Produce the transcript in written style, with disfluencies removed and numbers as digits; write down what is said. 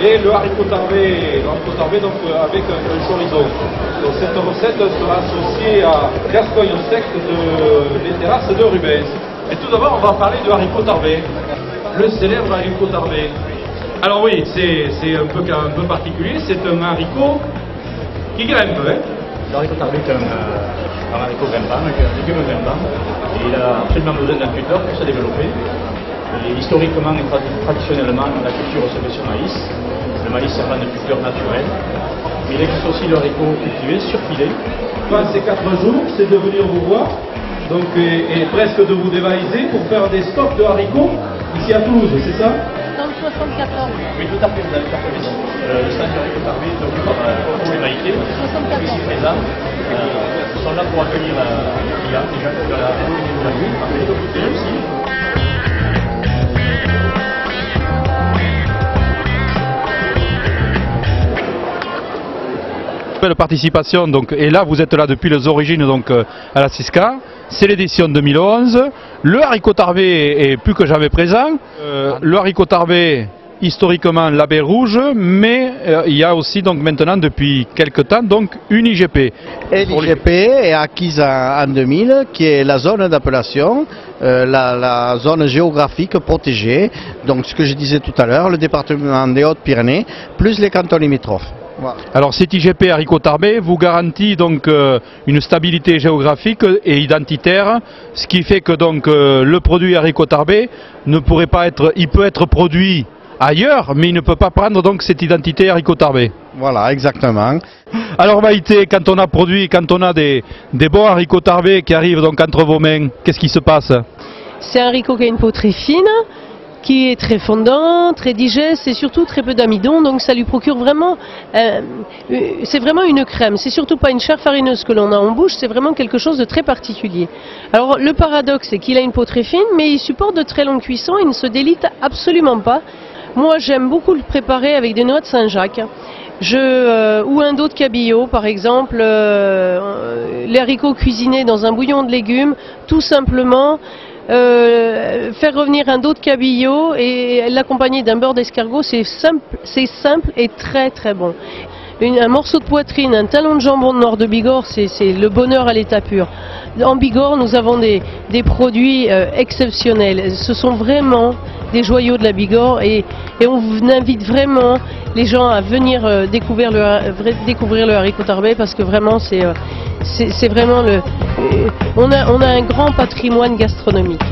et le haricot tarbé donc, avec un chorizo. Donc, cette recette sera associée à Gascogne sec des terrasses de Rubens. Et tout d'abord, on va parler de haricot tarbé, le célèbre haricot tarbé. Alors oui, c'est un peu particulier, c'est un haricot qui grimpe. Hein. Le haricot tarbé est un haricot grimpant, un légume grimpant, et il a absolument besoin d'un tuteur pour se développer. Et historiquement et traditionnellement, la culture se fait sur maïs, le maïs servant de tuteur naturel. Mais il existe aussi le haricot cultivé, surfilé. Ces 4 jours, c'est de venir vous voir donc, et presque de vous dévaliser pour faire des stocks de haricots ici à Toulouse, c'est ça? Dans le 74. Oui, tout à fait, vous avez tout à fait raison. Le stand du haricot tarbé est occupé par Paul Maïté, ici présents. Ils sont là pour accueillir les clients, les gens qui veulent la nuit, et aussi. De participation donc, et là vous êtes là depuis les origines donc à la CISCA, c'est l'édition 2011, le haricot tarbé est plus que jamais présent, le haricot tarbé historiquement la baie rouge, mais il y a aussi donc maintenant depuis quelques temps donc une IGP. Et l'IGP est acquise en 2000, qui est la zone d'appellation, la zone géographique protégée, donc ce que je disais tout à l'heure, le département des Hautes-Pyrénées, plus les cantons limitrophes. Voilà. Alors cet IGP haricot tarbé vous garantit donc une stabilité géographique et identitaire, ce qui fait que donc le produit haricot tarbé ne pourrait pas être, il peut être produit ailleurs, mais il ne peut pas prendre donc cette identité haricot tarbé. Voilà, exactement. Alors Maïté, quand on a des bons haricots tarbés qui arrivent donc entre vos mains, qu'est-ce qui se passe? C'est un haricot qui a une peau très fine, qui est très fondant, très digeste et surtout très peu d'amidon, donc ça lui procure vraiment, c'est vraiment une crème, c'est surtout pas une chair farineuse que l'on a en bouche, c'est vraiment quelque chose de très particulier. Alors le paradoxe c'est qu'il a une peau très fine, mais il supporte de très longues cuissons, il ne se délite absolument pas. Moi j'aime beaucoup le préparer avec des noix de Saint-Jacques. Ou un dos de cabillaud par exemple, les haricots cuisinés dans un bouillon de légumes, tout simplement. Faire revenir un dos de cabillaud et l'accompagner d'un beurre d'escargot, c'est simple et très très bon. Un morceau de poitrine, un talon de jambon de Nord de Bigorre, c'est le bonheur à l'état pur. En Bigorre, nous avons des produits exceptionnels. Ce sont vraiment des joyaux de la Bigorre et on invite vraiment les gens à venir découvrir le haricot tarbé parce que vraiment c'est vraiment on a un grand patrimoine gastronomique.